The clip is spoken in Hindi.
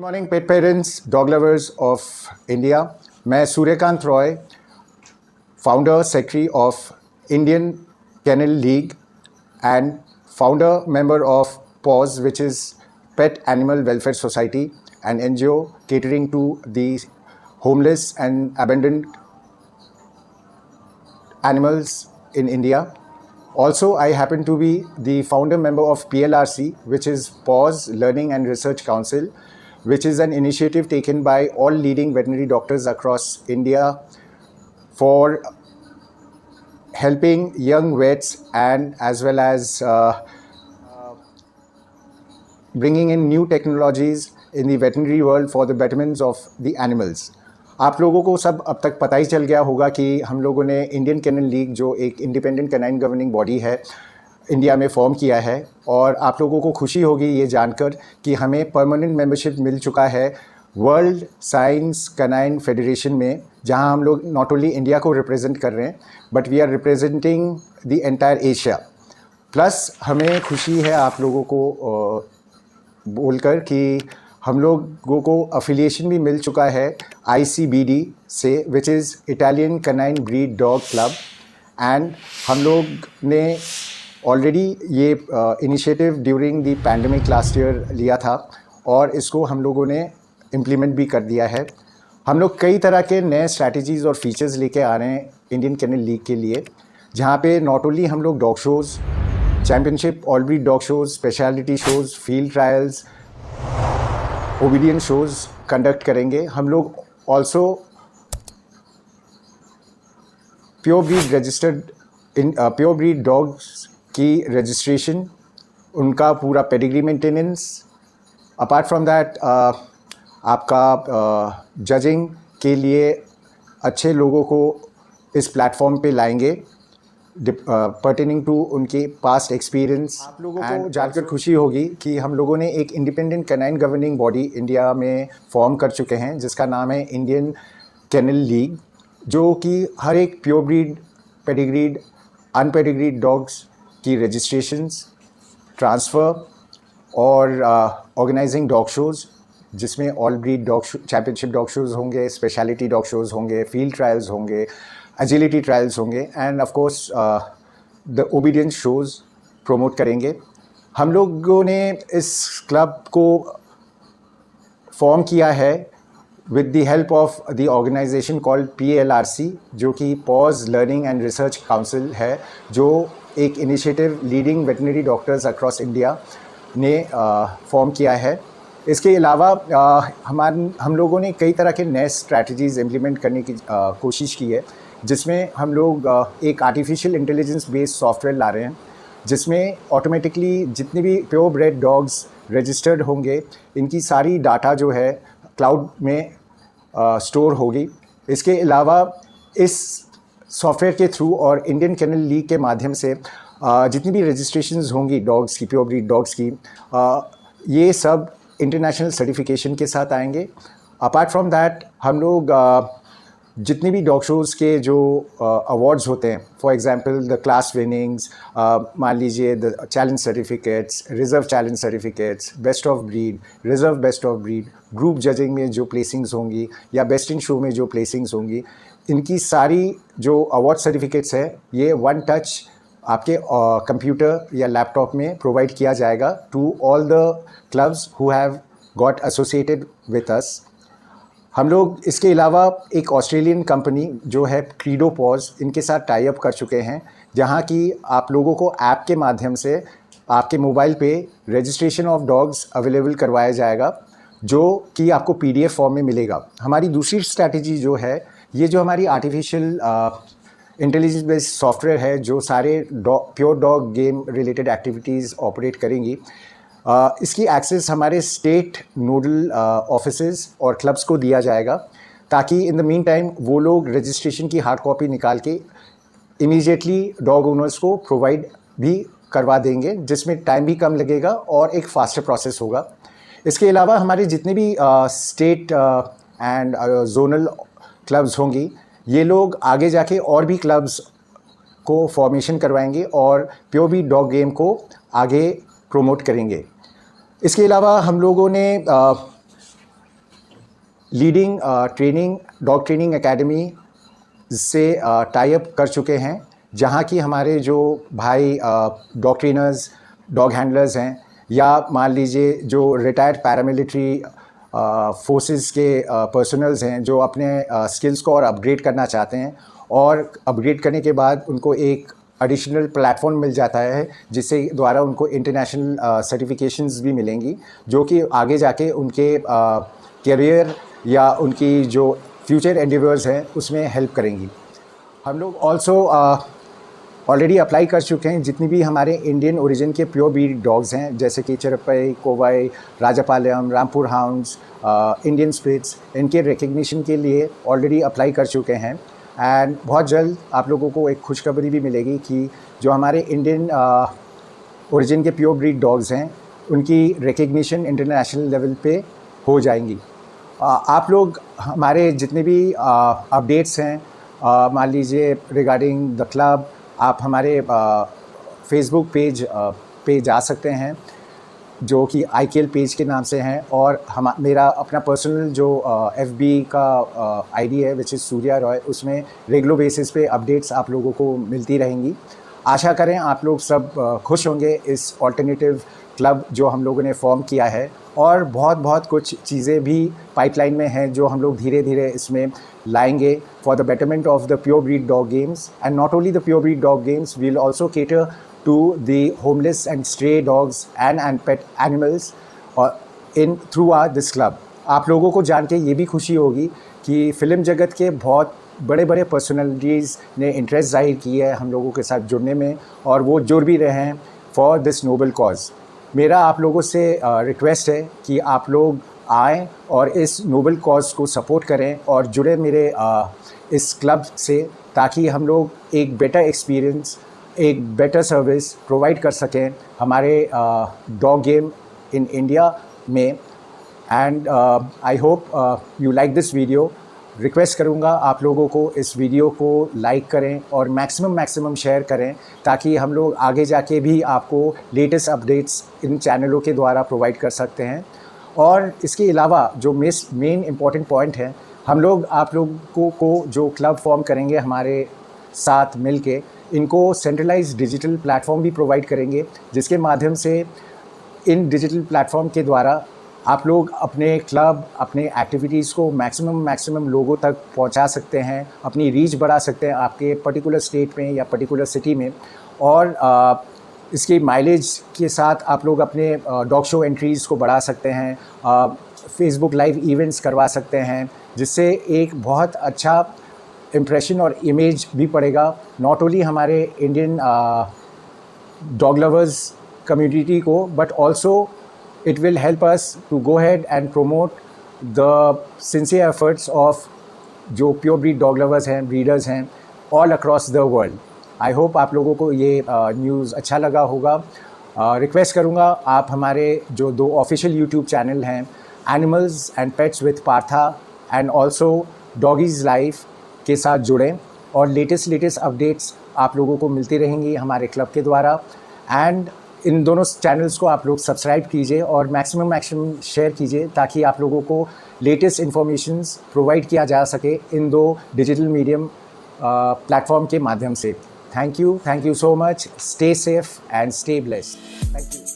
Morning pet parents, dog lovers of India. मैं Suryakant Roy, founder secretary of Indian Kennel League and founder member of PAWS, which is Pet Animal Welfare Society, an NGO catering to the homeless and abandoned animals in India. Also, I happen to be the founder member of PLRC, which is PAWS Learning and Research Council, which is an initiative taken by all leading veterinary doctors across India for helping young vets and as well as bringing in new technologies in the veterinary world for the betterment of the animals. आप लोगों को सब अब तक पता ही चल गया होगा कि हम लोगों ने इंडियन कैनल लीग, जो एक इंडिपेंडेंट कैनाइन गवर्निंग बॉडी है, इंडिया में फॉर्म किया है। और आप लोगों को खुशी होगी ये जानकर कि हमें परमानेंट मेंबरशिप मिल चुका है वर्ल्ड साइंस कैनाइन फेडरेशन में, जहां हम लोग नॉट ओनली इंडिया को रिप्रेजेंट कर रहे हैं but we are representing the entire Asia. Plus हमें खुशी है आप लोगों को बोलकर कि हम लोगों को अफिलिएशन भी मिल चुका है ICBD से, which is Italian canine breed dog club. And हम लोग ने ऑलरेडी ये initiative during the pandemic last year लिया था और इसको हम लोगों ने इम्प्लीमेंट भी कर दिया है। हम लोग कई तरह के नए स्ट्रैटेजीज़ और फीचर्स लेके आ रहे हैं इंडियन कैनल लीग के लिए, जहाँ पे नॉट ओनली हम लोग dog shows, championship all breed dog shows, speciality shows, field trials, obedience shows conduct करेंगे। हम लोग also pure breed registered pure breed dogs की रजिस्ट्रेशन, उनका पूरा pedigree maintenance, apart from that आपका जजिंग के लिए अच्छे लोगों को इस प्लेटफॉर्म पे लाएंगे पर्टेनिंग टू उनके पास्ट एक्सपीरियंस। आप लोगों को जानकर खुशी होगी कि हम लोगों ने एक independent canine governing body India में फॉर्म कर चुके हैं, जिसका नाम है इंडियन कैनल लीग, जो कि हर एक प्योर ब्रीड, पेडिग्रीड, अनपेडिग्रीड डॉग्स की रजिस्ट्रेशंस, ट्रांसफ़र और ऑर्गेनाइजिंग डॉग शोज़, जिसमें all breed dog championship dog shows होंगे, स्पेशलिटी डॉग शोज़ होंगे, फील्ड ट्रायल्स होंगे, एजिलिटी ट्रायल्स होंगे end of course the obedience shows promote करेंगे। हम लोगों ने इस क्लब को फॉर्म किया है with the help of the organization called PLRC, जो कि PAWS Learning and Research Council है, जो एक initiative leading veterinary doctors across India ने फॉर्म किया है। इसके अलावा हम लोगों ने कई तरह के नए स्ट्रैटेजीज़ इम्प्लीमेंट करने की कोशिश की है, जिसमें हम लोग एक आर्टिफिशियल इंटेलिजेंस बेस्ड सॉफ्टवेयर ला रहे हैं, जिसमें ऑटोमेटिकली जितने भी प्योर ब्रेड डॉग्स रजिस्टर्ड होंगे, इनकी सारी डाटा जो है क्लाउड में स्टोर होगी। इसके अलावा इस सॉफ्टवेयर के थ्रू और इंडियन कैनल लीग के माध्यम से जितनी भी रजिस्ट्रेशंस होंगी डॉग्स की, प्योर ब्रीड डॉग्स की, ये सब इंटरनेशनल सर्टिफिकेशन के साथ आएंगे। अपार्ट फ्रॉम दैट हम लोग जितने भी डॉग शोज़ के जो अवार्ड्स होते हैं, for example the class winnings, मान लीजिए the challenge certificates, reserve challenge certificates, best of breed, reserve best of breed, group judging में जो प्लेसिंग्स होंगी या बेस्ट इन शो में जो प्लेसिंग्स होंगी, इनकी सारी जो अवार्ड सर्टिफिकेट्स है, ये वन टच आपके कंप्यूटर या लैपटॉप में प्रोवाइड किया जाएगा to all the clubs who have got associated with us. हम लोग इसके अलावा एक ऑस्ट्रेलियन कंपनी जो है क्रीडो पॉज, इनके साथ टाई अप कर चुके हैं, जहां कि आप लोगों को ऐप के माध्यम से आपके मोबाइल पे रजिस्ट्रेशन ऑफ डॉग्स अवेलेबल करवाया जाएगा, जो कि आपको PDF फॉर्म में मिलेगा। हमारी दूसरी स्ट्रैटेजी जो है, ये जो हमारी आर्टिफिशियल इंटेलिजेंस बेस्ड सॉफ्टवेयर है, जो सारे pure dog game related activities operate करेंगी, इसकी एक्सेस हमारे स्टेट नोडल ऑफिसेज और क्लब्स को दिया जाएगा, ताकि इन द मीन टाइम वो लोग रजिस्ट्रेशन की हार्ड कॉपी निकाल के इमीडिएटली डॉग ओनर्स को प्रोवाइड भी करवा देंगे, जिसमें टाइम भी कम लगेगा और एक फास्टर प्रोसेस होगा। इसके अलावा हमारे जितने भी स्टेट एंड जोनल क्लब्स होंगी, ये लोग आगे जाके और भी क्लब्स को फॉर्मेशन करवाएंगे और प्योर ब्रीड डॉग गेम को आगे प्रमोट करेंगे। इसके अलावा हम लोगों ने leading training dog training academy से टाई अप कर चुके हैं, जहाँ की हमारे जो भाई डॉग ट्रेनर्स, डॉग हैंडलर्स हैं, या मान लीजिए जो रिटायर्ड पैरामिलिट्री फोर्सेस के पर्सनल्स हैं जो अपने स्किल्स को और अपग्रेड करना चाहते हैं, और अपग्रेड करने के बाद उनको एक एडिशनल प्लेटफॉर्म मिल जाता है जिससे द्वारा उनको इंटरनेशनल सर्टिफिकेशंस भी मिलेंगी, जो कि आगे जाके उनके करियर या उनकी जो फ्यूचर एंडेवर्स हैं उसमें हेल्प करेंगी। हम लोग ऑल्सो ऑलरेडी अप्लाई कर चुके हैं जितनी भी हमारे इंडियन ओरिजिन के प्योर ब्रीड डॉग्स हैं, जैसे कि चिरपई, कोवाई, राजापालयम, रामपुर हाउंड्स, इंडियन स्पिट्स, इनके रिकग्निशन के लिए ऑलरेडी अप्लाई कर चुके हैं। एंड बहुत जल्द आप लोगों को एक खुशखबरी भी मिलेगी कि जो हमारे इंडियन ओरिजिन के प्योर ब्रीड डॉग्स हैं उनकी रिकग्निशन इंटरनेशनल लेवल पे हो जाएंगी। आप लोग हमारे जितने भी अपडेट्स हैं, मान लीजिए रिगार्डिंग द क्लब, आप हमारे फेसबुक पेज पे जा सकते हैं जो कि IKL पेज के नाम से हैं, और मेरा अपना पर्सनल जो FB का ID है विच इज़ सूर्या रॉय, उसमें रेगुलर बेसिस पे अपडेट्स आप लोगों को मिलती रहेंगी। आशा करें आप लोग सब खुश होंगे इस ऑल्टरनेटिव क्लब जो हम लोगों ने फॉर्म किया है, और बहुत कुछ चीज़ें भी पाइपलाइन में हैं जो हम लोग धीरे धीरे इसमें लाएंगे for the betterment of the pure breed dog games. And not only the pure breed dog games, we will also cater to the homeless and stray dogs and pet animals in throughout this club। आप लोगों को जान के ये भी खुशी होगी कि फ़िल्म जगत के बहुत बड़े बड़े पर्सनैलिटीज़ ने इंटरेस्ट ज़ाहिर की है हम लोगों के साथ जुड़ने में, और वो जुड़ भी रहे हैं फॉर दिस नोबल कॉज। मेरा आप लोगों से रिक्वेस्ट है कि आप लोग आएँ और इस नोबल कॉज को सपोर्ट करें और जुड़े मेरे इस क्लब से, ताकि हम लोग एक बेटर एक्सपीरियंस, एक बेटर सर्विस प्रोवाइड कर सकें हमारे डॉग गेम इन इंडिया में। And I hope you like this video. Request करूँगा आप लोगों को इस वीडियो को लाइक करें और मैक्सिमम शेयर करें, ताकि हम लोग आगे जाके भी आपको लेटेस्ट अपडेट्स इन चैनलों के द्वारा प्रोवाइड कर सकते हैं। और इसके अलावा जो मेन इम्पॉर्टेंट पॉइंट है, हम लोग आप लोगों को जो क्लब फॉर्म करेंगे हमारे साथ मिलके, इनको सेंट्रलाइज्ड डिजिटल प्लेटफॉर्म भी प्रोवाइड करेंगे, जिसके माध्यम से इन डिजिटल प्लेटफॉर्म के द्वारा आप लोग अपने क्लब, अपने एक्टिविटीज़ को मैक्सिमम लोगों तक पहुंचा सकते हैं, अपनी रीच बढ़ा सकते हैं आपके पर्टिकुलर स्टेट में या पर्टिकुलर सिटी में। और इसकी माइलेज के साथ आप लोग अपने डॉग शो एंट्रीज़ को बढ़ा सकते हैं, फेसबुक लाइव इवेंट्स करवा सकते हैं, जिससे एक बहुत अच्छा इम्प्रेशन और इमेज भी पड़ेगा, नॉट ओनली हमारे इंडियन डॉग लवर्स कम्युनिटी को, but also it will help us to go ahead and promote the sincere efforts of जो प्योर ब्रीड डॉग लवर्स हैं, ब्रीडर्स हैं, all across the world. I hope आप लोगों को ये न्यूज़ अच्छा लगा होगा। रिक्वेस्ट करूँगा आप हमारे जो 2 ऑफिशियल यूट्यूब चैनल हैं, animals and pets with Partha and also doggies life के साथ जुड़ें, और लेटेस्ट अपडेट्स आप लोगों को मिलती रहेंगी हमारे क्लब के द्वारा। एंड इन दोनों चैनल्स को आप लोग सब्सक्राइब कीजिए और मैक्सिमम शेयर कीजिए, ताकि आप लोगों को लेटेस्ट इन्फॉर्मेशंस प्रोवाइड किया जा सके इन 2 डिजिटल मीडियम प्लेटफॉर्म के माध्यम से। Thank you so much. Stay safe and stay blessed. Thank you.